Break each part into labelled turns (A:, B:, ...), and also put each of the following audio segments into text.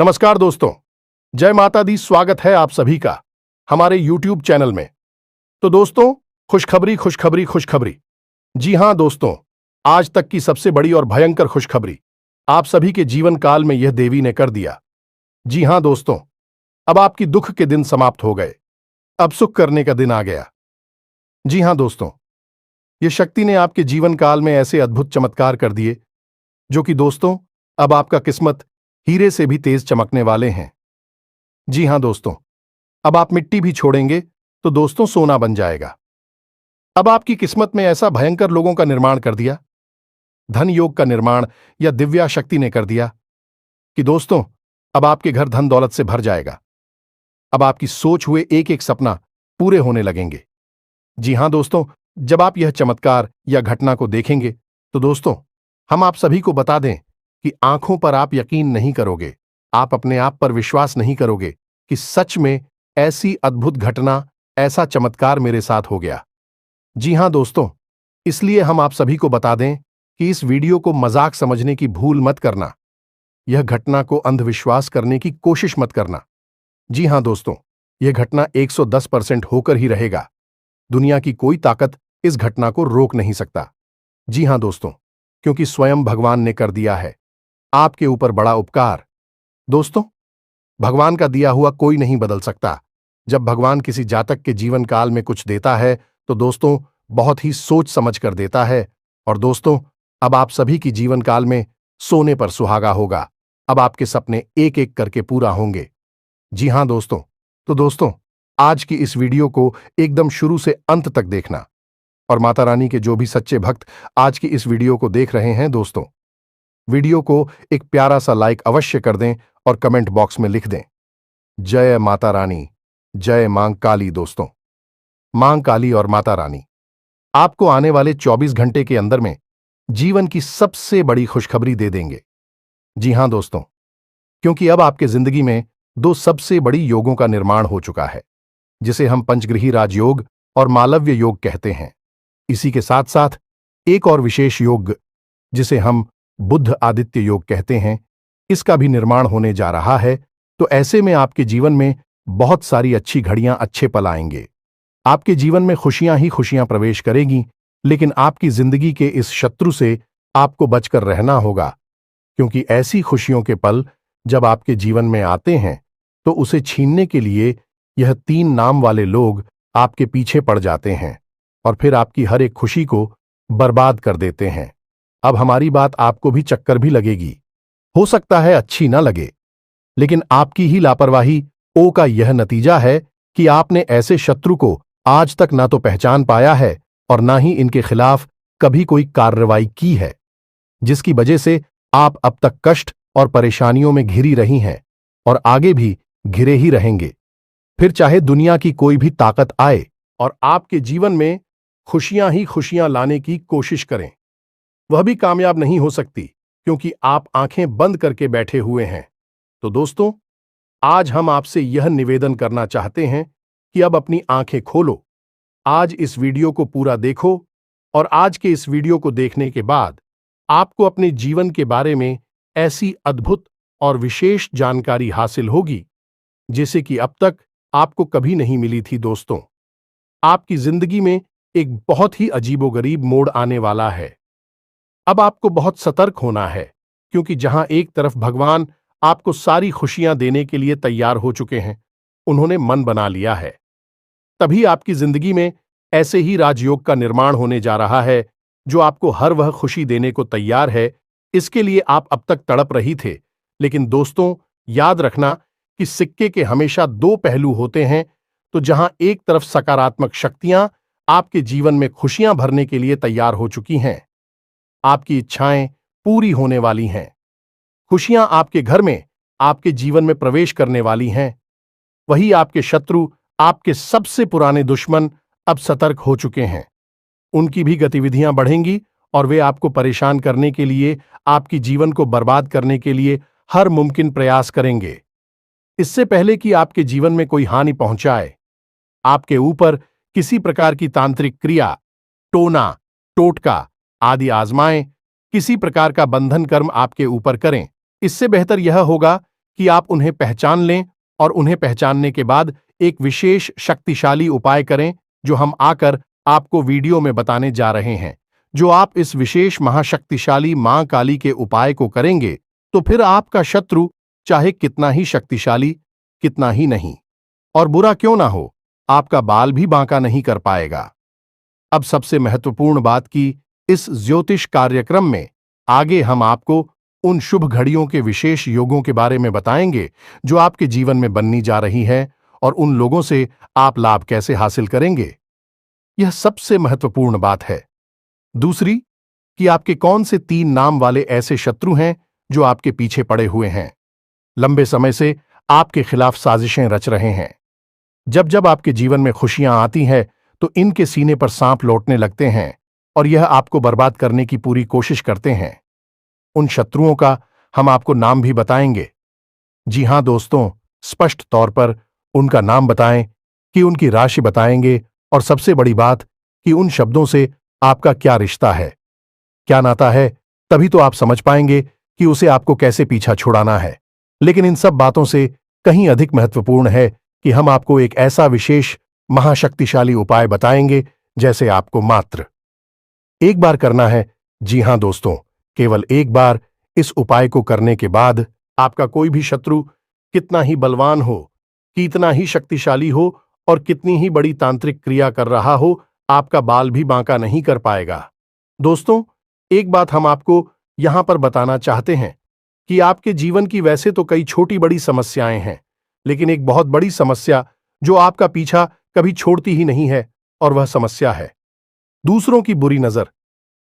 A: नमस्कार दोस्तों, जय माता दी। स्वागत है आप सभी का हमारे YouTube चैनल में। तो दोस्तों, खुशखबरी खुशखबरी खुशखबरी। जी हां दोस्तों, आज तक की सबसे बड़ी और भयंकर खुशखबरी आप सभी के जीवन काल में यह देवी ने कर दिया। जी हां दोस्तों, अब आपकी दुख के दिन समाप्त हो गए, अब सुख करने का दिन आ गया। जी हां दोस्तों, यह शक्ति ने आपके जीवन काल में ऐसे अद्भुत चमत्कार कर दिए जो कि दोस्तों अब आपका किस्मत हीरे से भी तेज चमकने वाले हैं। जी हां दोस्तों, अब आप मिट्टी भी छोड़ेंगे तो दोस्तों सोना बन जाएगा। अब आपकी किस्मत में ऐसा भयंकर लोगों का निर्माण कर दिया, धन योग का निर्माण या दिव्या शक्ति ने कर दिया कि दोस्तों अब आपके घर धन दौलत से भर जाएगा। अब आपकी सोच हुए एक एक सपना पूरे होने लगेंगे। जी हां दोस्तों, जब आप यह चमत्कार या घटना को देखेंगे तो दोस्तों हम आप सभी को बता दें कि आंखों पर आप यकीन नहीं करोगे, आप अपने आप पर विश्वास नहीं करोगे कि सच में ऐसी अद्भुत घटना, ऐसा चमत्कार मेरे साथ हो गया। जी हां दोस्तों, इसलिए हम आप सभी को बता दें कि इस वीडियो को मजाक समझने की भूल मत करना, यह घटना को अंधविश्वास करने की कोशिश मत करना। जी हां दोस्तों, यह घटना 110% होकर ही रहेगा। दुनिया की कोई ताकत इस घटना को रोक नहीं सकता। जी हां दोस्तों, क्योंकि स्वयं भगवान ने कर दिया है आपके ऊपर बड़ा उपकार। दोस्तों, भगवान का दिया हुआ कोई नहीं बदल सकता। जब भगवान किसी जातक के जीवन काल में कुछ देता है तो दोस्तों बहुत ही सोच समझ कर देता है। और दोस्तों अब आप सभी की जीवन काल में सोने पर सुहागा होगा। अब आपके सपने एक एक करके पूरा होंगे। जी हां दोस्तों, तो दोस्तों आज की इस वीडियो को एकदम शुरू से अंत तक देखना। और माता रानी के जो भी सच्चे भक्त आज की इस वीडियो को देख रहे हैं दोस्तों, वीडियो को एक प्यारा सा लाइक अवश्य कर दें और कमेंट बॉक्स में लिख दें, जय माता रानी, जय मां काली। दोस्तों, मां काली और माता रानी आपको आने वाले 24 घंटे के अंदर में जीवन की सबसे बड़ी खुशखबरी दे देंगे। जी हां दोस्तों, क्योंकि अब आपके जिंदगी में दो सबसे बड़ी योगों का निर्माण हो चुका है, जिसे हम पंचग्रही राजयोग और मालव्य योग कहते हैं। इसी के साथ साथ एक और विशेष योग जिसे हम बुध आदित्य योग कहते हैं, इसका भी निर्माण होने जा रहा है। तो ऐसे में आपके जीवन में बहुत सारी अच्छी घड़ियां, अच्छे पल आएंगे। आपके जीवन में खुशियां ही खुशियां प्रवेश करेंगी, लेकिन आपकी जिंदगी के इस शत्रु से आपको बचकर रहना होगा, क्योंकि ऐसी खुशियों के पल जब आपके जीवन में आते हैं तो उसे छीनने के लिए यह 3 नाम वाले लोग आपके पीछे पड़ जाते हैं और फिर आपकी हर एक खुशी को बर्बाद कर देते हैं। अब हमारी बात आपको भी चक्कर भी लगेगी, हो सकता है अच्छी ना लगे, लेकिन आपकी ही लापरवाही ओ का यह नतीजा है कि आपने ऐसे शत्रु को आज तक ना तो पहचान पाया है और ना ही इनके खिलाफ कभी कोई कार्रवाई की है, जिसकी वजह से आप अब तक कष्ट और परेशानियों में घिरी रही हैं और आगे भी घिरे ही रहेंगे। फिर चाहे दुनिया की कोई भी ताकत आए और आपके जीवन में खुशियां ही खुशियां लाने की कोशिश करें, वह भी कामयाब नहीं हो सकती, क्योंकि आप आंखें बंद करके बैठे हुए हैं। तो दोस्तों आज हम आपसे यह निवेदन करना चाहते हैं कि अब अपनी आंखें खोलो, आज इस वीडियो को पूरा देखो और आज के इस वीडियो को देखने के बाद आपको अपने जीवन के बारे में ऐसी अद्भुत और विशेष जानकारी हासिल होगी जैसे कि अब तक आपको कभी नहीं मिली थी। दोस्तों, आपकी जिंदगी में एक बहुत ही अजीबोगरीब मोड़ आने वाला है। अब आपको बहुत सतर्क होना है, क्योंकि जहां एक तरफ भगवान आपको सारी खुशियां देने के लिए तैयार हो चुके हैं, उन्होंने मन बना लिया है, तभी आपकी जिंदगी में ऐसे ही राजयोग का निर्माण होने जा रहा है जो आपको हर वह खुशी देने को तैयार है। इसके लिए आप अब तक तड़प रही थे, लेकिन दोस्तों याद रखना कि सिक्के के हमेशा 2 पहलू होते हैं। तो जहां एक तरफ सकारात्मक शक्तियां आपके जीवन में खुशियां भरने के लिए तैयार हो चुकी हैं, आपकी इच्छाएं पूरी होने वाली हैं, खुशियां आपके घर में, आपके जीवन में प्रवेश करने वाली हैं, वही आपके शत्रु, आपके सबसे पुराने दुश्मन अब सतर्क हो चुके हैं। उनकी भी गतिविधियां बढ़ेंगी और वे आपको परेशान करने के लिए, आपकी जीवन को बर्बाद करने के लिए हर मुमकिन प्रयास करेंगे। इससे पहले कि आपके जीवन में कोई हानि पहुंचाए, आपके ऊपर किसी प्रकार की तांत्रिक क्रिया, टोना, टोटका आदि आजमाएं, किसी प्रकार का बंधन कर्म आपके ऊपर करें, इससे बेहतर यह होगा कि आप उन्हें पहचान लें और उन्हें पहचानने के बाद एक विशेष शक्तिशाली उपाय करें जो हम आकर आपको वीडियो में बताने जा रहे हैं। जो आप इस विशेष महाशक्तिशाली मां काली के उपाय को करेंगे तो फिर आपका शत्रु चाहे कितना ही शक्तिशाली, कितना ही नहीं, और बुरा क्यों ना हो, आपका बाल भी बांका नहीं कर पाएगा। अब सबसे महत्वपूर्ण बात की इस ज्योतिष कार्यक्रम में आगे हम आपको उन शुभ घड़ियों के विशेष योगों के बारे में बताएंगे जो आपके जीवन में बननी जा रही है और उन लोगों से आप लाभ कैसे हासिल करेंगे। यह सबसे महत्वपूर्ण बात है। दूसरी, कि आपके कौन से 3 नाम वाले ऐसे शत्रु हैं जो आपके पीछे पड़े हुए हैं, लंबे समय से आपके खिलाफ साजिशें रच रहे हैं। जब जब आपके जीवन में खुशियां आती हैं तो इनके सीने पर सांप लौटने लगते हैं और यह आपको बर्बाद करने की पूरी कोशिश करते हैं। उन शत्रुओं का हम आपको नाम भी बताएंगे। जी हां दोस्तों, स्पष्ट तौर पर उनका नाम बताएं, कि उनकी राशि बताएंगे, और सबसे बड़ी बात कि उन शब्दों से आपका क्या रिश्ता है, क्या नाता है। तभी तो आप समझ पाएंगे कि उसे आपको कैसे पीछा छुड़ाना है। लेकिन इन सब बातों से कहीं अधिक महत्वपूर्ण है कि हम आपको एक ऐसा विशेष महाशक्तिशाली उपाय बताएंगे जैसे आपको मात्र एक बार करना है। जी हां दोस्तों, केवल एक बार इस उपाय को करने के बाद आपका कोई भी शत्रु कितना ही बलवान हो, कितना ही शक्तिशाली हो और कितनी ही बड़ी तांत्रिक क्रिया कर रहा हो, आपका बाल भी बांका नहीं कर पाएगा। दोस्तों, एक बात हम आपको यहां पर बताना चाहते हैं कि आपके जीवन की वैसे तो कई छोटी बड़ी समस्याएं हैं, लेकिन एक बहुत बड़ी समस्या जो आपका पीछा कभी छोड़ती ही नहीं है, और वह समस्या है दूसरों की बुरी नजर।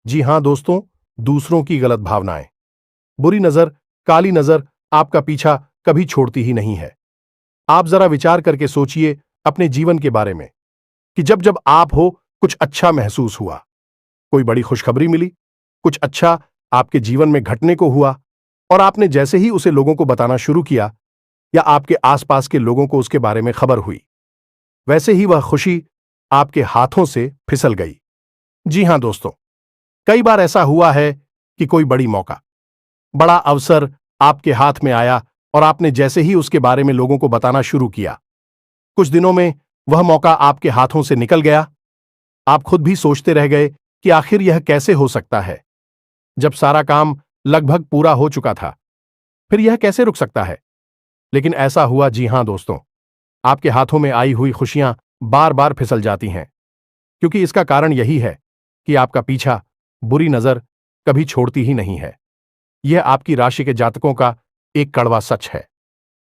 A: जी हां दोस्तों, दूसरों की गलत भावनाएं, बुरी नजर, काली नजर आपका पीछा कभी छोड़ती ही नहीं है। आप जरा विचार करके सोचिए अपने जीवन के बारे में कि जब जब आप हो कुछ अच्छा महसूस हुआ, कोई बड़ी खुशखबरी मिली, कुछ अच्छा आपके जीवन में घटने को हुआ, और आपने जैसे ही उसे लोगों को बताना शुरू किया या आपके आसपास के लोगों को उसके बारे में खबर हुई, वैसे ही वह खुशी आपके हाथों से फिसल गई। जी हां दोस्तों, कई बार ऐसा हुआ है कि कोई बड़ी मौका, बड़ा अवसर आपके हाथ में आया और आपने जैसे ही उसके बारे में लोगों को बताना शुरू किया, कुछ दिनों में वह मौका आपके हाथों से निकल गया। आप खुद भी सोचते रह गए कि आखिर यह कैसे हो सकता है, जब सारा काम लगभग पूरा हो चुका था, फिर यह कैसे रुक सकता है। लेकिन ऐसा हुआ। जी हां दोस्तों, आपके हाथों में आई हुई खुशियां बार बार फिसल जाती हैं, क्योंकि इसका कारण यही है कि आपका पीछा बुरी नजर कभी छोड़ती ही नहीं है। यह आपकी राशि के जातकों का एक कड़वा सच है।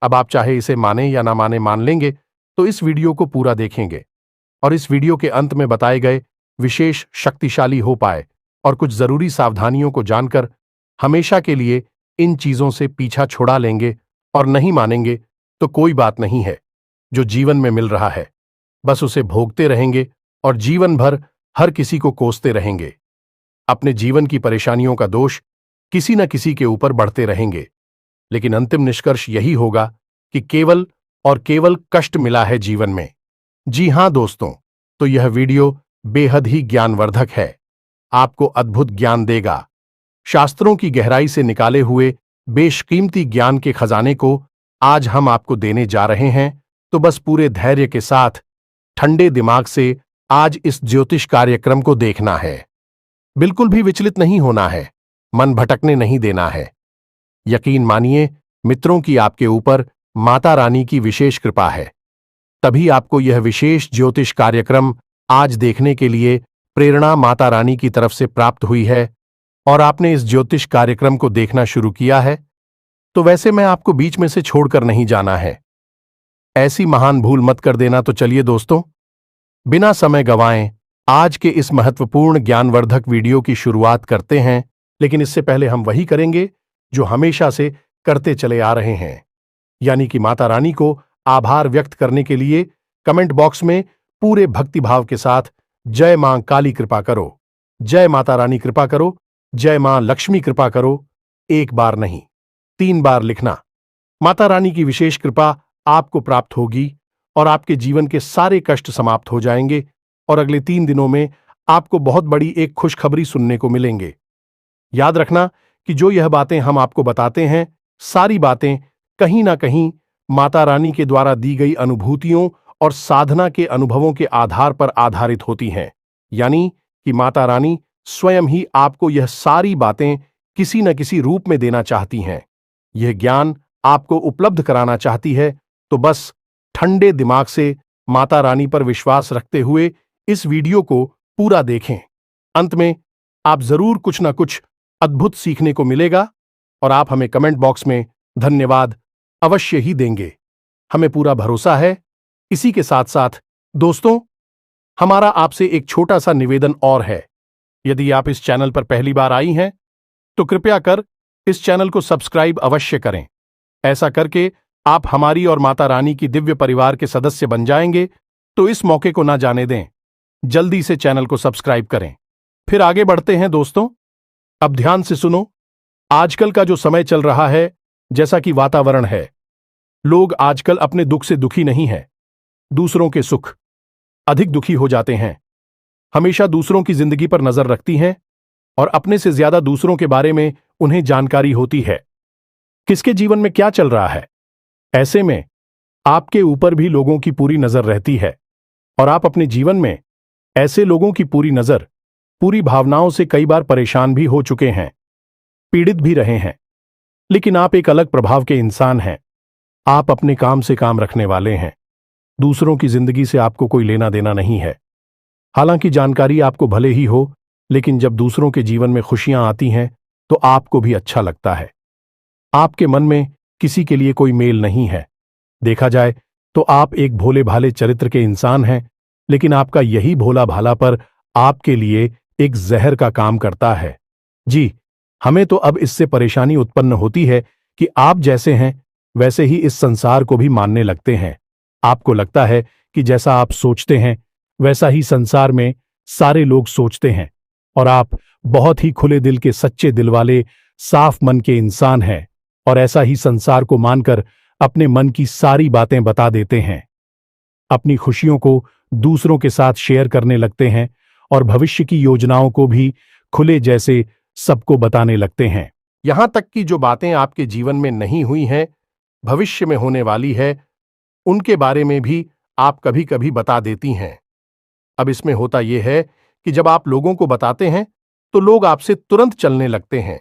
A: अब आप चाहे इसे माने या ना माने, मान लेंगे तो इस वीडियो को पूरा देखेंगे और इस वीडियो के अंत में बताए गए विशेष शक्तिशाली उपाय और कुछ जरूरी सावधानियों को जानकर हमेशा के लिए इन चीजों से पीछा छुड़ा लेंगे। और नहीं मानेंगे तो कोई बात नहीं है, जो जीवन में मिल रहा है बस उसे भोगते रहेंगे और जीवन भर हर किसी को कोसते रहेंगे। अपने जीवन की परेशानियों का दोष किसी न किसी के ऊपर बढ़ते रहेंगे, लेकिन अंतिम निष्कर्ष यही होगा कि केवल और केवल कष्ट मिला है जीवन में। जी हां दोस्तों, तो यह वीडियो बेहद ही ज्ञानवर्धक है, आपको अद्भुत ज्ञान देगा। शास्त्रों की गहराई से निकाले हुए बेशकीमती ज्ञान के खजाने को आज हम आपको देने जा रहे हैं। तो बस पूरे धैर्य के साथ, ठंडे दिमाग से आज इस ज्योतिष कार्यक्रम को देखना है। बिल्कुल भी विचलित नहीं होना है, मन भटकने नहीं देना है। यकीन मानिए मित्रों की आपके ऊपर माता रानी की विशेष कृपा है, तभी आपको यह विशेष ज्योतिष कार्यक्रम आज देखने के लिए प्रेरणा माता रानी की तरफ से प्राप्त हुई है और आपने इस ज्योतिष कार्यक्रम को देखना शुरू किया है। तो वैसे मैं आपको बीच में से छोड़कर नहीं जाना है, ऐसी महान भूल मत कर देना। तो चलिए दोस्तों, बिना समय गंवाएं आज के इस महत्वपूर्ण ज्ञानवर्धक वीडियो की शुरुआत करते हैं। लेकिन इससे पहले हम वही करेंगे जो हमेशा से करते चले आ रहे हैं, यानी कि माता रानी को आभार व्यक्त करने के लिए कमेंट बॉक्स में पूरे भक्तिभाव के साथ जय मां काली कृपा करो, जय माता रानी कृपा करो, जय मां लक्ष्मी कृपा करो, एक बार नहीं 3 बार लिखना। माता रानी की विशेष कृपा आपको प्राप्त होगी और आपके जीवन के सारे कष्ट समाप्त हो जाएंगे और अगले 3 दिनों में आपको बहुत बड़ी एक खुशखबरी सुनने को मिलेंगे। याद रखना कि जो यह बातें हम आपको बताते हैं, सारी बातें कहीं ना कहीं माता रानी के द्वारा दी गई अनुभूतियों और साधना के अनुभवों के आधार पर आधारित होती हैं। यानी कि माता रानी स्वयं ही आपको यह सारी बातें किसी न किसी रूप में देना चाहती हैं। यह ज्ञान आपको उपलब्ध कराना चाहती है, तो बस ठंडे दिमाग से माता रानी पर विश्वास रखते हुए इस वीडियो को पूरा देखें। अंत में आप जरूर कुछ ना कुछ अद्भुत सीखने को मिलेगा और आप हमें कमेंट बॉक्स में धन्यवाद अवश्य ही देंगे। हमें पूरा भरोसा है। इसी के साथ साथ दोस्तों, हमारा आपसे एक छोटा सा निवेदन और है। यदि आप इस चैनल पर पहली बार आई हैं, तो कृपया कर इस चैनल को सब्सक्राइब अवश्य करें। ऐसा करके आप हमारी और माता रानी की दिव्य परिवार के सदस्य बन जाएंगे, तो इस मौके को ना जाने दें। जल्दी से चैनल को सब्सक्राइब करें। फिर आगे बढ़ते हैं दोस्तों। अब ध्यान से सुनो। आजकल का जो समय चल रहा है, जैसा कि वातावरण है, लोग आजकल अपने दुख से दुखी नहीं हैं, दूसरों के सुख अधिक दुखी हो जाते हैं। हमेशा दूसरों की जिंदगी पर नजर रखती हैं और अपने से ज्यादा दूसरों के बारे में उन्हें जानकारी होती है, किसके जीवन में क्या चल रहा है। ऐसे में आपके ऊपर भी लोगों की पूरी नजर रहती है और आप अपने जीवन में ऐसे लोगों की पूरी नजर, पूरी भावनाओं से कई बार परेशान भी हो चुके हैं, पीड़ित भी रहे हैं। लेकिन आप एक अलग प्रभाव के इंसान हैं। आप अपने काम से काम रखने वाले हैं। दूसरों की जिंदगी से आपको कोई लेना देना नहीं है। हालांकि जानकारी आपको भले ही हो, लेकिन जब दूसरों के जीवन में खुशियां आती हैं तो आपको भी अच्छा लगता है। आपके मन में किसी के लिए कोई मेल नहीं है। देखा जाए तो आप एक भोले भाले चरित्र के इंसान हैं, लेकिन आपका यही भोला भाला पर आपके लिए एक जहर का काम करता है। जी, हमें तो अब इससे परेशानी उत्पन्न होती है कि आप जैसे हैं वैसे ही इस संसार को भी मानने लगते हैं। आपको लगता है कि जैसा आप सोचते हैं वैसा ही संसार में सारे लोग सोचते हैं और आप बहुत ही खुले दिल के, सच्चे दिल वाले, साफ मन के इंसान हैं और ऐसा ही संसार को मानकर अपने मन की सारी बातें बता देते हैं। अपनी खुशियों को दूसरों के साथ शेयर करने लगते हैं और भविष्य की योजनाओं को भी खुले जैसे सबको बताने लगते हैं। यहां तक कि जो बातें आपके जीवन में नहीं हुई हैं, भविष्य में होने वाली है, उनके बारे में भी आप कभी कभी बता देती हैं। अब इसमें होता यह है कि जब आप लोगों को बताते हैं तो लोग आपसे तुरंत चलने लगते हैं।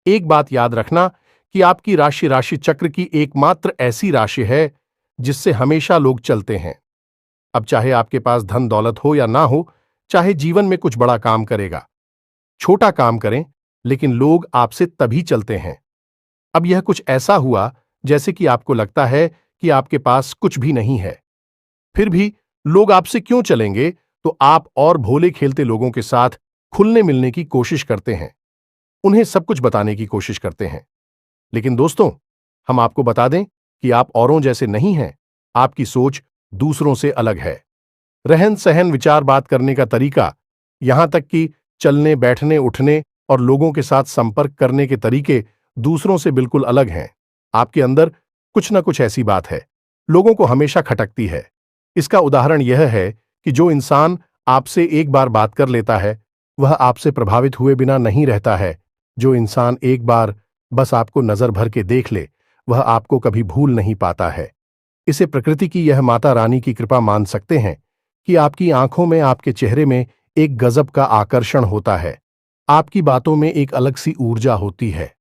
A: एक बात याद रखना कि आपकी राशि चक्र की एकमात्र ऐसी राशि है जिससे हमेशा लोग चलते हैं। अब चाहे आपके पास धन दौलत हो या ना हो, चाहे जीवन में कुछ बड़ा काम करेगा, छोटा काम करें, लेकिन लोग आपसे तभी चलते हैं। अब यह कुछ ऐसा हुआ जैसे कि आपको लगता है कि आपके पास कुछ भी नहीं है, फिर भी लोग आपसे क्यों चलेंगे, तो आप और भोले खेलते लोगों के साथ खुलने मिलने की कोशिश करते हैं, उन्हें सब कुछ बताने की कोशिश करते हैं। लेकिन दोस्तों, हम आपको बता दें कि आप औरों जैसे नहीं हैं। आपकी सोच दूसरों से अलग है। रहन सहन, विचार, बात करने का तरीका, यहां तक कि चलने, बैठने, उठने और लोगों के साथ संपर्क करने के तरीके दूसरों से बिल्कुल अलग हैं। आपके अंदर कुछ न कुछ ऐसी बात है, लोगों को हमेशा खटकती है। इसका उदाहरण यह है कि जो इंसान आपसे एक बार बात कर लेता है, वह आपसे प्रभावित हुए बिना नहीं रहता है। जो इंसान एक बार बस आपको नजर भर के देख ले, वह आपको कभी भूल नहीं पाता है। इसे प्रकृति की यह माता रानी की कृपा मान सकते हैं कि आपकी आंखों में, आपके चेहरे में एक गजब का आकर्षण होता है। आपकी बातों में एक अलग सी ऊर्जा होती है।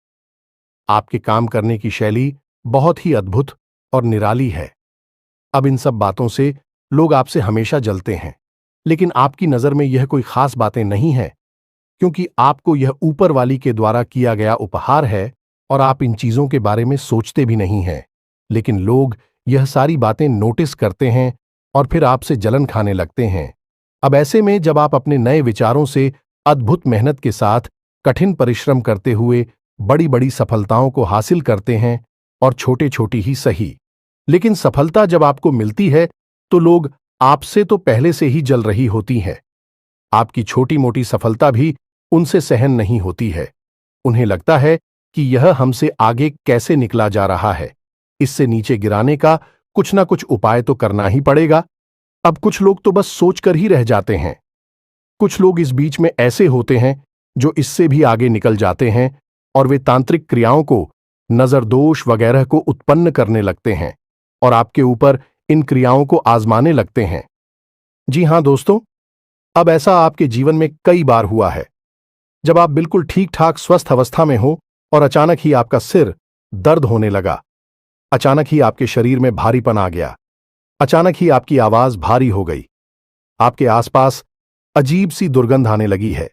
A: आपके काम करने की शैली बहुत ही अद्भुत और निराली है। अब इन सब बातों से लोग आपसे हमेशा जलते हैं, लेकिन आपकी नजर में यह कोई खास बातें नहीं है, क्योंकि आपको यह ऊपर वाली के द्वारा किया गया उपहार है और आप इन चीजों के बारे में सोचते भी नहीं हैं। लेकिन लोग यह सारी बातें नोटिस करते हैं और फिर आपसे जलन खाने लगते हैं। अब ऐसे में जब आप अपने नए विचारों से अद्भुत मेहनत के साथ कठिन परिश्रम करते हुए बड़ी बड़ी सफलताओं को हासिल करते हैं, और छोटे छोटी ही सही, लेकिन सफलता जब आपको मिलती है तो लोग आपसे तो पहले से ही जल रही होती है। आपकी छोटी मोटी सफलता भी उनसे सहन नहीं होती है। उन्हें लगता है कि यह हमसे आगे कैसे निकला जा रहा है, इससे नीचे गिराने का कुछ ना कुछ उपाय तो करना ही पड़ेगा। अब कुछ लोग तो बस सोचकर ही रह जाते हैं। कुछ लोग इस बीच में ऐसे होते हैं जो इससे भी आगे निकल जाते हैं और वे तांत्रिक क्रियाओं को नजर दोष वगैरह को उत्पन्न करने लगते हैं और आपके ऊपर इन क्रियाओं को आजमाने लगते हैं। जी हां दोस्तों, अब ऐसा आपके जीवन में कई बार हुआ है, जब आप बिल्कुल ठीक ठाक स्वस्थ अवस्था में हो और अचानक ही आपका सिर दर्द होने लगा, अचानक ही आपके शरीर में भारीपन आ गया, अचानक ही आपकी आवाज भारी हो गई, आपके आसपास अजीब सी दुर्गंध आने लगी है,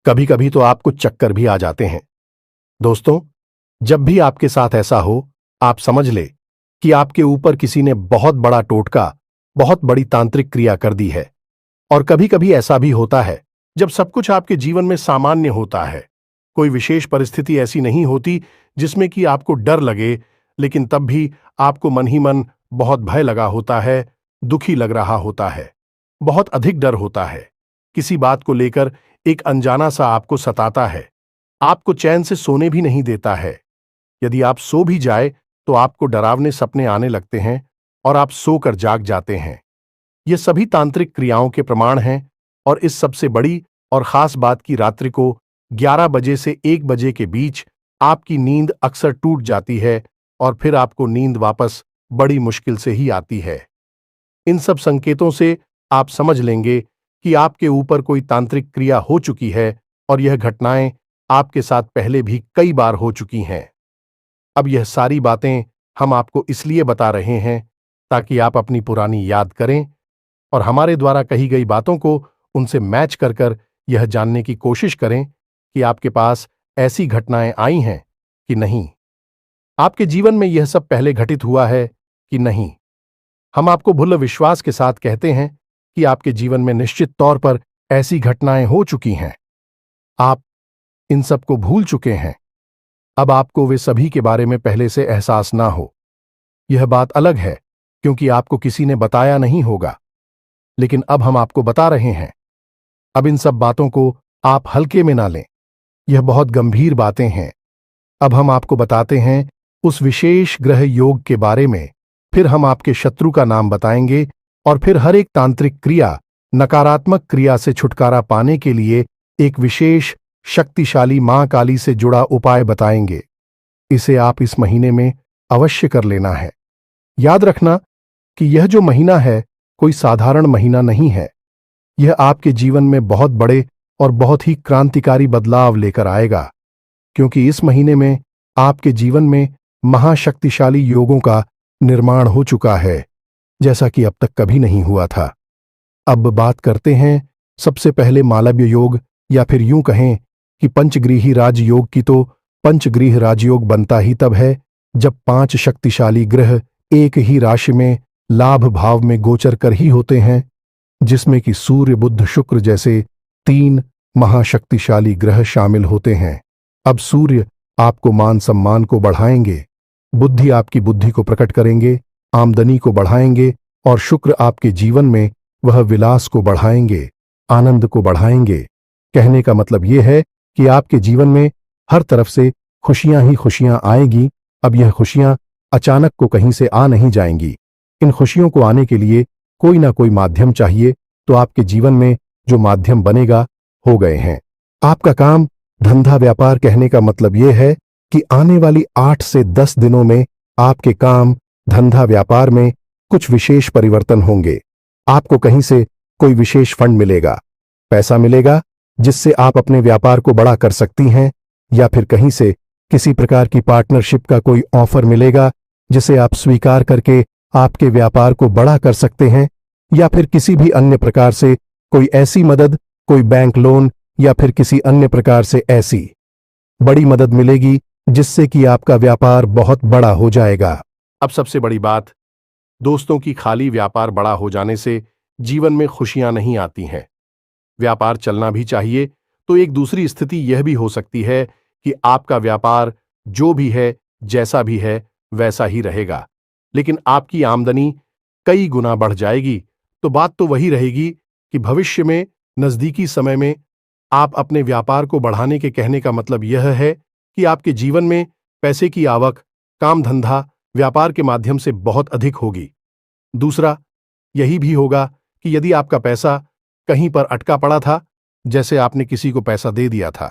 A: कभी कभी तो आपको चक्कर भी आ जाते हैं। दोस्तों, जब भी आपके साथ ऐसा हो, आप समझ ले कि आपके ऊपर किसी ने बहुत बड़ा टोटका, बहुत बड़ी तांत्रिक क्रिया कर दी है। और कभी कभी ऐसा भी होता है जब सब कुछ आपके जीवन में सामान्य होता है, कोई विशेष परिस्थिति ऐसी नहीं होती जिसमें कि आपको डर लगे, लेकिन तब भी आपको मन ही मन बहुत भय लगा होता है, दुखी लग रहा होता है, बहुत अधिक डर होता है, किसी बात को लेकर एक अनजाना सा आपको सताता है, आपको चैन से सोने भी नहीं देता है। यदि आप सो भी जाए तो आपको डरावने सपने आने लगते हैं और आप सोकर जाग जाते हैं। ये सभी तांत्रिक क्रियाओं के प्रमाण हैं। और इस सबसे बड़ी और खास बात की रात्रि को 11 बजे से 1 बजे के बीच आपकी नींद अक्सर टूट जाती है और फिर आपको नींद वापस बड़ी मुश्किल से ही आती है। इन सब संकेतों से आप समझ लेंगे कि आपके ऊपर कोई तांत्रिक क्रिया हो चुकी है और यह घटनाएं आपके साथ पहले भी कई बार हो चुकी हैं। अब यह सारी बातें हम आपको इसलिए बता रहे हैं ताकि आप अपनी पुरानी याद करें और हमारे द्वारा कही गई बातों को उनसे मैच कर कर यह जानने की कोशिश करें कि आपके पास ऐसी घटनाएं आई हैं कि नहीं, आपके जीवन में यह सब पहले घटित हुआ है कि नहीं। हम आपको भुल्ल विश्वास के साथ कहते हैं कि आपके जीवन में निश्चित तौर पर ऐसी घटनाएं हो चुकी हैं, आप इन सब को भूल चुके हैं। अब आपको वे सभी के बारे में पहले से एहसास ना हो, यह बात अलग है क्योंकि आपको किसी ने बताया नहीं होगा, लेकिन अब हम आपको बता रहे हैं। अब इन सब बातों को आप हल्के में ना लें, यह बहुत गंभीर बातें हैं। अब हम आपको बताते हैं उस विशेष ग्रह योग के बारे में, फिर हम आपके शत्रु का नाम बताएंगे और फिर हर एक तांत्रिक क्रिया, नकारात्मक क्रिया से छुटकारा पाने के लिए एक विशेष शक्तिशाली मां काली से जुड़ा उपाय बताएंगे। इसे आप इस महीने में अवश्य कर लेना है। याद रखना कि यह जो महीना है कोई साधारण महीना नहीं है, यह आपके जीवन में बहुत बड़े और बहुत ही क्रांतिकारी बदलाव लेकर आएगा, क्योंकि इस महीने में आपके जीवन में महाशक्तिशाली योगों का निर्माण हो चुका है, जैसा कि अब तक कभी नहीं हुआ था। अब बात करते हैं सबसे पहले मालव्य योग, या फिर यूं कहें कि पंचग्रीही राजयोग की। तो पंचग्रीह राजयोग बनता ही तब है जब 5 शक्तिशाली ग्रह एक ही राशि में लाभ भाव में गोचर कर ही होते हैं, जिसमें कि सूर्य, बुध, शुक्र जैसे 3 महाशक्तिशाली ग्रह शामिल होते हैं। अब सूर्य आपको मान सम्मान को बढ़ाएंगे, बुद्धि आपकी बुद्धि को प्रकट करेंगे, आमदनी को बढ़ाएंगे, और शुक्र आपके जीवन में वह विलास को बढ़ाएंगे, आनंद को बढ़ाएंगे। कहने का मतलब यह है कि आपके जीवन में हर तरफ से खुशियां ही खुशियां आएगी। अब यह खुशियां अचानक को कहीं से आ नहीं जाएंगी। इन खुशियों को आने के लिए कोई ना कोई माध्यम चाहिए, तो आपके जीवन में जो माध्यम बनेगा हो गए हैं। आपका काम, धंधा, व्यापार, कहने का मतलब यह है कि आने वाली 8 से 10 दिनों में आपके काम, धंधा, व्यापार में कुछ विशेष परिवर्तन होंगे। आपको कहीं से कोई विशेष फंड मिलेगा, पैसा मिलेगा जिससे आप अपने व्यापार को बड़ा कर सकती हैं, या फिर कहीं से किसी प्रकार की पार्टनरशिप का कोई ऑफर मिलेगा जिसे आप स्वीकार करके आपके व्यापार को बड़ा कर सकते हैं, या फिर किसी भी अन्य प्रकार से कोई ऐसी मदद, कोई बैंक लोन या फिर किसी अन्य प्रकार से ऐसी बड़ी मदद मिलेगी जिससे कि आपका व्यापार बहुत बड़ा हो जाएगा। अब सबसे बड़ी बात दोस्तों की, खाली व्यापार बड़ा हो जाने से जीवन में खुशियां नहीं आती हैं। व्यापार चलना भी चाहिए, तो एक दूसरी स्थिति यह भी हो सकती है कि आपका व्यापार जो भी है, जैसा भी है, वैसा ही रहेगा, लेकिन आपकी आमदनी कई गुना बढ़ जाएगी। तो बात तो वही रहेगी कि भविष्य में, नजदीकी समय में आप अपने व्यापार को बढ़ाने के कहने का मतलब यह है कि आपके जीवन में पैसे की आवक, काम धंधा, व्यापार के माध्यम से बहुत अधिक होगी। दूसरा यही भी होगा कि यदि आपका पैसा कहीं पर अटका पड़ा था, जैसे आपने किसी को पैसा दे दिया था,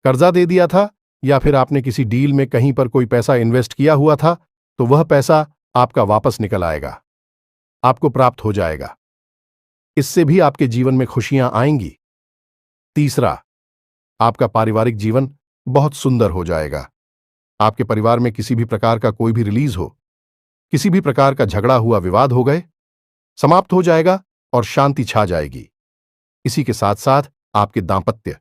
A: कर्जा दे दिया था, या फिर आपने किसी डील में कहीं पर कोई पैसा इन्वेस्ट किया हुआ था, तो वह पैसा आपका वापस निकल आएगा, आपको प्राप्त हो जाएगा। इससे भी आपके जीवन में खुशियां आएंगी। तीसरा, आपका पारिवारिक जीवन बहुत सुंदर हो जाएगा। आपके परिवार में किसी भी प्रकार का कोई भी रिलीज हो, किसी भी प्रकार का झगड़ा हुआ विवाद हो गए, समाप्त हो जाएगा और शांति छा जाएगी। इसी के साथ साथ आपके दांपत्य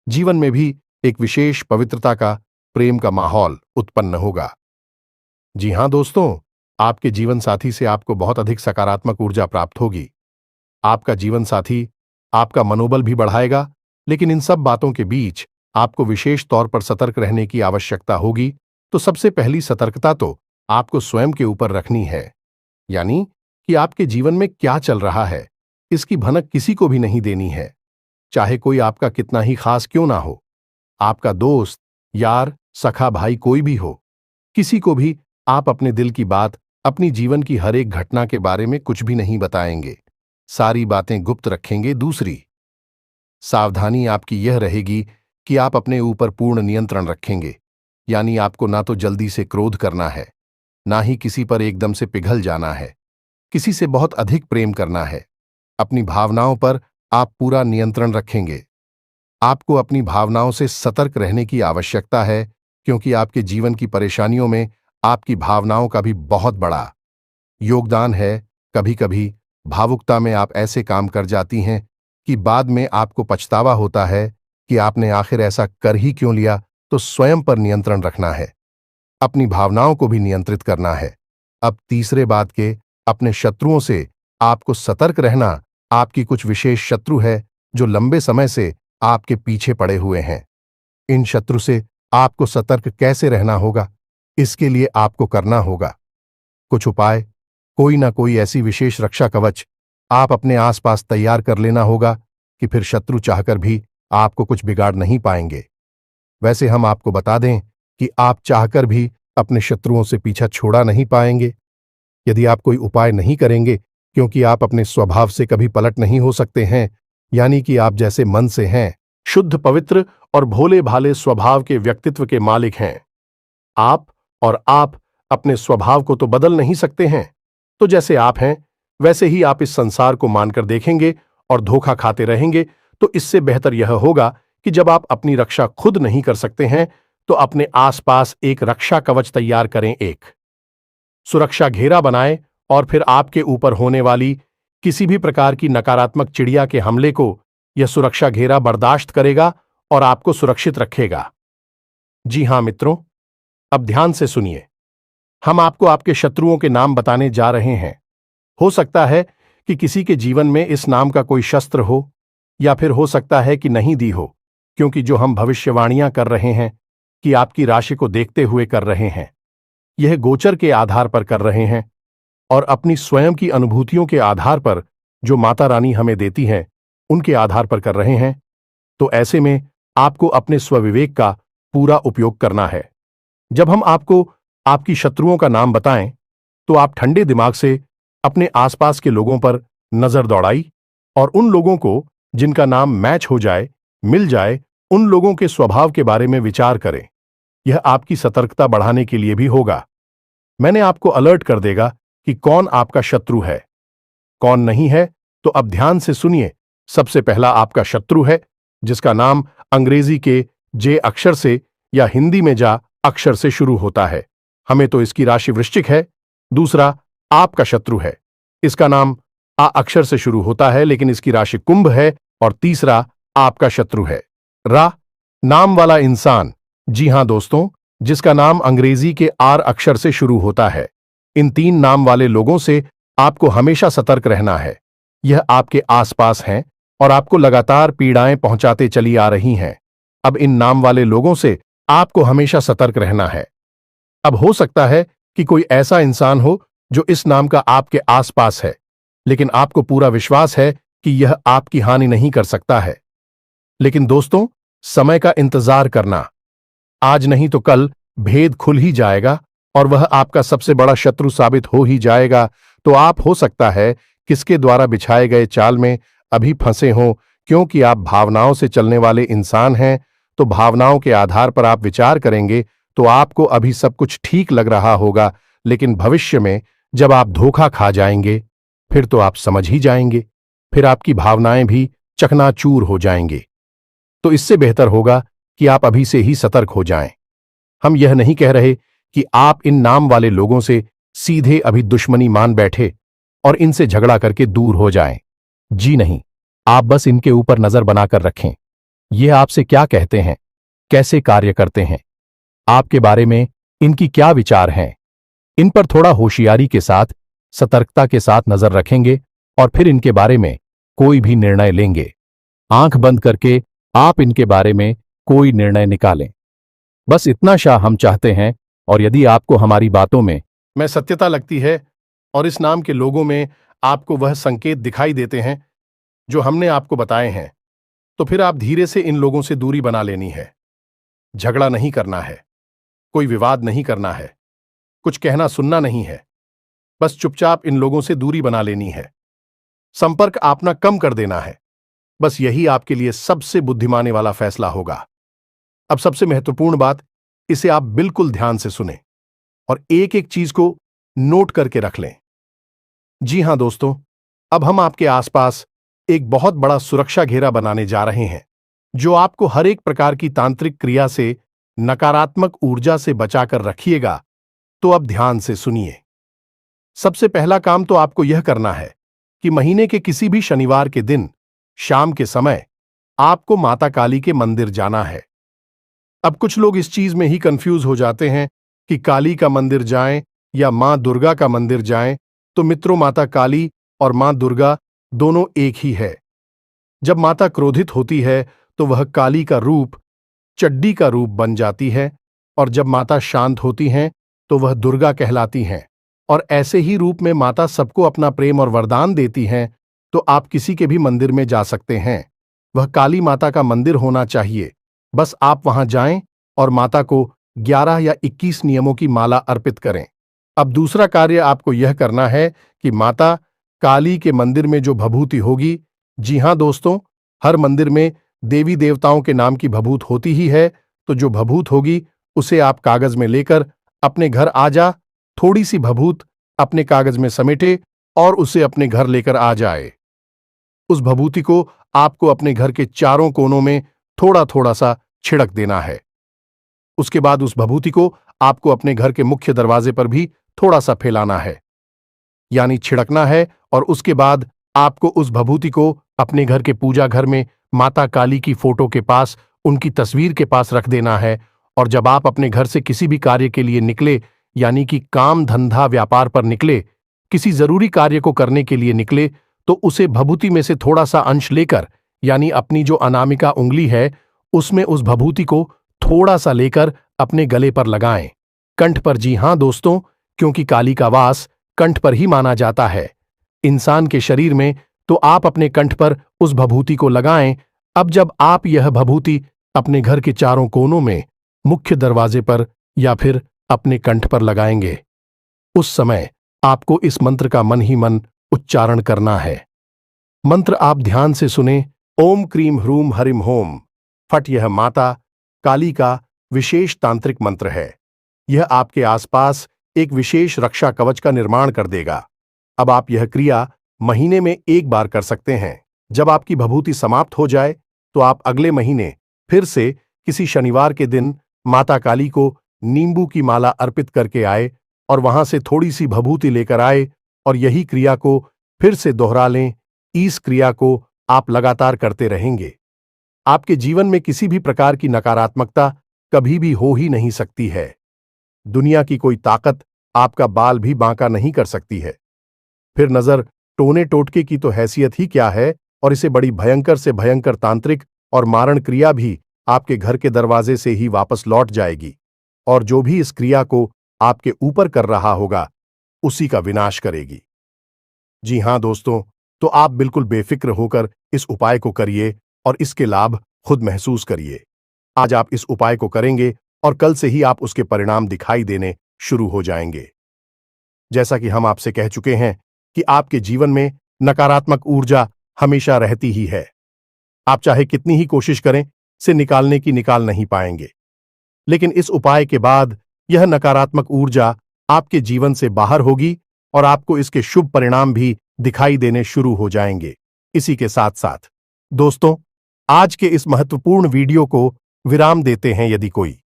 A: जीवन में भी एक विशेष पवित्रता का, प्रेम का माहौल उत्पन्न होगा। जी हां दोस्तों, आपके जीवन साथी से आपको बहुत अधिक सकारात्मक ऊर्जा प्राप्त होगी। आपका जीवन साथी आपका मनोबल भी बढ़ाएगा, लेकिन इन सब बातों के बीच आपको विशेष तौर पर सतर्क रहने की आवश्यकता होगी। तो सबसे पहली सतर्कता तो आपको स्वयं के ऊपर रखनी है, यानी कि आपके जीवन में क्या चल रहा है, इसकी भनक किसी को भी नहीं देनी है, चाहे कोई आपका कितना ही खास क्यों ना हो। आपका दोस्त, यार, सखा, भाई कोई भी हो, किसी को भी आप अपने दिल की बात, अपनी जीवन की हर एक घटना के बारे में कुछ भी नहीं बताएंगे, सारी बातें गुप्त रखेंगे। दूसरी सावधानी आपकी यह रहेगी कि आप अपने ऊपर पूर्ण नियंत्रण रखेंगे, यानी आपको ना तो जल्दी से क्रोध करना है, ना ही किसी पर एकदम से पिघल जाना है, किसी से बहुत अधिक प्रेम करना है। अपनी भावनाओं पर आप पूरा नियंत्रण रखेंगे। आपको अपनी भावनाओं से सतर्क रहने की आवश्यकता है, क्योंकि आपके जीवन की परेशानियों में आपकी भावनाओं का भी बहुत बड़ा योगदान है। कभी कभी भावुकता में आप ऐसे काम कर जाती हैं कि बाद में आपको पछतावा होता है कि आपने आखिर ऐसा कर ही क्यों लिया। तो स्वयं पर नियंत्रण रखना है, अपनी भावनाओं को भी नियंत्रित करना है। अब तीसरे बात के, अपने शत्रुओं से आपको सतर्क रहना। आपकी कुछ विशेष शत्रु है जो लंबे समय से आपके पीछे पड़े हुए हैं। इन शत्रु से आपको सतर्क कैसे रहना होगा, इसके लिए आपको करना होगा कुछ उपाय। कोई ना कोई ऐसी विशेष रक्षा कवच आप अपने आसपास तैयार कर लेना होगा कि फिर शत्रु चाहकर भी आपको कुछ बिगाड़ नहीं पाएंगे। वैसे हम आपको बता दें कि आप चाहकर भी अपने शत्रुओं से पीछा छोड़ा नहीं पाएंगे, यदि आप कोई उपाय नहीं करेंगे, क्योंकि आप अपने स्वभाव से कभी पलट नहीं हो सकते हैं, यानी कि आप जैसे मन से हैं, शुद्ध, पवित्र और भोले भाले स्वभाव के व्यक्तित्व के मालिक हैं आप अपने स्वभाव को तो बदल नहीं सकते हैं। तो जैसे आप हैं वैसे ही आप इस संसार को मानकर देखेंगे और धोखा खाते रहेंगे। तो इससे बेहतर यह होगा कि जब आप अपनी रक्षा खुद नहीं कर सकते हैं, तो अपने आसपास एक रक्षा कवच तैयार करें, एक सुरक्षा घेरा बनाएं, और फिर आपके ऊपर होने वाली किसी भी प्रकार की नकारात्मक चिड़िया के हमले को यह सुरक्षा घेरा बर्दाश्त करेगा और आपको सुरक्षित रखेगा। जी हां मित्रों, अब ध्यान से सुनिए। हम आपको आपके शत्रुओं के नाम बताने जा रहे हैं। हो सकता है कि किसी के जीवन में इस नाम का कोई शस्त्र हो, या फिर हो सकता है कि नहीं दी हो, क्योंकि जो हम भविष्यवाणियां कर रहे हैं कि आपकी राशि को देखते हुए कर रहे हैं, यह गोचर के आधार पर कर रहे हैं और अपनी स्वयं की अनुभूतियों के आधार पर जो माता रानी हमें देती हैं, उनके आधार पर कर रहे हैं। तो ऐसे में आपको अपने स्वविवेक का पूरा उपयोग करना है। जब हम आपको आपकी शत्रुओं का नाम बताएं, तो आप ठंडे दिमाग से अपने आसपास के लोगों पर नजर दौड़ाई और उन लोगों को जिनका नाम मैच हो जाए, मिल जाए, उन लोगों के स्वभाव के बारे में विचार करें। यह आपकी सतर्कता बढ़ाने के लिए भी होगा। मैंने आपको अलर्ट कर देगा कि कौन आपका शत्रु है, कौन नहीं है। तो अब ध्यान से सुनिए। सबसे पहला आपका शत्रु है जिसका नाम अंग्रेजी के जे अक्षर से या हिंदी में जा अक्षर से शुरू होता है। हमें तो इसकी राशि वृश्चिक है। दूसरा आपका शत्रु है, इसका नाम आ अक्षर से शुरू होता है, लेकिन इसकी राशि कुंभ है। और तीसरा आपका शत्रु है रा नाम वाला इंसान। जी हां दोस्तों, जिसका नाम अंग्रेजी के आर अक्षर से शुरू होता है। इन तीन नाम वाले लोगों से आपको हमेशा सतर्क रहना है। यह आपके आसपास हैं और आपको लगातार पीड़ाएं पहुंचाते चली आ रही हैं। अब इन नाम वाले लोगों से आपको हमेशा सतर्क रहना है। अब हो सकता है कि कोई ऐसा इंसान हो जो इस नाम का आपके आसपास है, लेकिन आपको पूरा विश्वास है कि यह आपकी हानि नहीं कर सकता है। लेकिन दोस्तों, समय का इंतजार करना, आज नहीं तो कल भेद खुल ही जाएगा और वह आपका सबसे बड़ा शत्रु साबित हो ही जाएगा। तो आप हो सकता है किसके द्वारा बिछाए गए चाल में अभी फंसे हों, क्योंकि आप भावनाओं से चलने वाले इंसान हैं। तो भावनाओं के आधार पर आप विचार करेंगे तो आपको अभी सब कुछ ठीक लग रहा होगा, लेकिन भविष्य में जब आप धोखा खा जाएंगे फिर तो आप समझ ही जाएंगे, फिर आपकी भावनाएं भी चकनाचूर हो जाएंगे। तो इससे बेहतर होगा कि आप अभी से ही सतर्क हो जाएं। हम यह नहीं कह रहे कि आप इन नाम वाले लोगों से सीधे अभी दुश्मनी मान बैठे और इनसे झगड़ा करके दूर हो जाएं। जी नहीं, आप बस इनके ऊपर नजर बनाकर रखें। ये आपसे क्या कहते हैं, कैसे कार्य करते हैं, आपके बारे में इनकी क्या विचार हैं, इन पर थोड़ा होशियारी के साथ, सतर्कता के साथ नजर रखेंगे और फिर इनके बारे में कोई भी निर्णय लेंगे। आंख बंद करके आप इनके बारे में कोई निर्णय निकालें। बस इतना शाह हम चाहते हैं। और यदि आपको हमारी बातों में सत्यता लगती है और इस नाम के लोगों में आपको वह संकेत दिखाई देते हैं जो हमने आपको बताए हैं, तो फिर आप धीरे से इन लोगों से दूरी बना लेनी है। झगड़ा नहीं करना है, कोई विवाद नहीं करना है, कुछ कहना सुनना नहीं है, बस चुपचाप इन लोगों से दूरी बना लेनी है। संपर्क अपना कम कर देना है। बस यही आपके लिए सबसे बुद्धिमानी वाला फैसला होगा। अब सबसे महत्वपूर्ण बात, इसे आप बिल्कुल ध्यान से सुनें और एक एक चीज को नोट करके रख लें। जी हां दोस्तों, अब हम आपके आसपास एक बहुत बड़ा सुरक्षा घेरा बनाने जा रहे हैं जो आपको हर एक प्रकार की तांत्रिक क्रिया से, नकारात्मक ऊर्जा से बचाकर रखिएगा। तो अब ध्यान से सुनिए। सबसे पहला काम तो आपको यह करना है कि महीने के किसी भी शनिवार के दिन शाम के समय आपको माता काली के मंदिर जाना है। अब कुछ लोग इस चीज में ही कंफ्यूज हो जाते हैं कि काली का मंदिर जाएं या मां दुर्गा का मंदिर जाएं। तो मित्रों, माता काली और मां दुर्गा दोनों एक ही है। जब माता क्रोधित होती है तो वह काली का रूप, चड्डी का रूप बन जाती है, और जब माता शांत होती हैं तो वह दुर्गा कहलाती हैं। और ऐसे ही रूप में माता सबको अपना प्रेम और वरदान देती हैं। तो आप किसी के भी मंदिर में जा सकते हैं, वह काली माता का मंदिर होना चाहिए। बस आप वहां जाएं और माता को 11 या 21 नियमों की माला अर्पित करें। अब दूसरा कार्य आपको यह करना है कि माता काली के मंदिर में जो भभूति होगी, जी हां दोस्तों, हर मंदिर में देवी देवताओं के नाम की भभूत होती ही है, तो जो भभूत होगी उसे आप कागज में लेकर अपने घर आ जा। थोड़ी सी भभूत अपने कागज में समेटे और उसे अपने घर लेकर आ जाए। उस भभूति को आपको अपने घर के चारों कोनों में थोड़ा थोड़ा सा छिड़क देना है। उसके बाद उस भभूति को आपको अपने घर के मुख्य दरवाजे पर भी थोड़ा सा फैलाना है, यानी छिड़कना है। और उसके बाद आपको उस भभूति को अपने घर के पूजा घर में माता काली की फोटो के पास, उनकी तस्वीर के पास रख देना है। और जब आप अपने घर से किसी भी कार्य के लिए निकले, यानी कि काम धंधा व्यापार पर निकले, किसी जरूरी कार्य को करने के लिए निकले, तो उसे भभूति में से थोड़ा सा अंश लेकर, यानी अपनी जो अनामिका उंगली है उसमें उस भभूति को थोड़ा सा लेकर अपने गले पर लगाएं, कंठ पर। जी हां दोस्तों, क्योंकि काली का वास कंठ पर ही माना जाता है इंसान के शरीर में, तो आप अपने कंठ पर उस भभूति को लगाएं। अब जब आप यह भभूति अपने घर के चारों कोनों में, मुख्य दरवाजे पर या फिर अपने कंठ पर लगाएंगे, उस समय आपको इस मंत्र का मन ही मन उच्चारण करना है। मंत्र आप ध्यान से सुने। ओम क्रीम ह्रूम हरिम होम फट। यह माता काली का विशेष तांत्रिक मंत्र है। यह आपके आसपास एक विशेष रक्षा कवच का निर्माण कर देगा। अब आप यह क्रिया महीने में एक बार कर सकते हैं। जब आपकी भभूति समाप्त हो जाए तो आप अगले महीने फिर से किसी शनिवार के दिन माता काली को नींबू की माला अर्पित करके आए और वहां से थोड़ी सी भभूति लेकर आए और यही क्रिया को फिर से दोहरा लें। इस क्रिया को आप लगातार करते रहेंगे। आपके जीवन में किसी भी प्रकार की नकारात्मकता कभी भी हो ही नहीं सकती है। दुनिया की कोई ताकत आपका बाल भी बांका नहीं कर सकती है। फिर नजर टोने टोटके की तो हैसियत ही क्या है, और इसे बड़ी भयंकर से भयंकर तांत्रिक और मारण क्रिया भी आपके घर के दरवाजे से ही वापस लौट जाएगी, और जो भी इस क्रिया को आपके ऊपर कर रहा होगा उसी का विनाश करेगी। जी हां दोस्तों, तो आप बिल्कुल बेफिक्र होकर इस उपाय को करिए और इसके लाभ खुद महसूस करिए। आज आप इस उपाय को करेंगे और कल से ही आप उसके परिणाम दिखाई देने शुरू हो जाएंगे। जैसा कि हम आपसे कह चुके हैं कि आपके जीवन में नकारात्मक ऊर्जा हमेशा रहती ही है। आप चाहे कितनी ही कोशिश करें, से निकालने की निकाल नहीं पाएंगे। लेकिन इस उपाय के बाद यह नकारात्मक ऊर्जा आपके जीवन से बाहर होगी और आपको इसके शुभ परिणाम भी दिखाई देने शुरू हो जाएंगे। इसी के साथ साथ दोस्तों, आज के इस महत्वपूर्ण वीडियो को विराम देते हैं। यदि कोई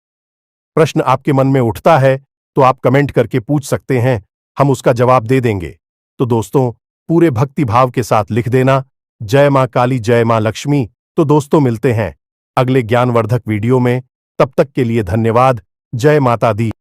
A: प्रश्न आपके मन में उठता है तो आप कमेंट करके पूछ सकते हैं, हम उसका जवाब दे देंगे। तो दोस्तों, पूरे भक्ति भाव के साथ लिख देना, जय मां काली, जय मां लक्ष्मी। तो दोस्तों, मिलते हैं अगले ज्ञानवर्धक वीडियो में। तब तक के लिए धन्यवाद। जय माता दी।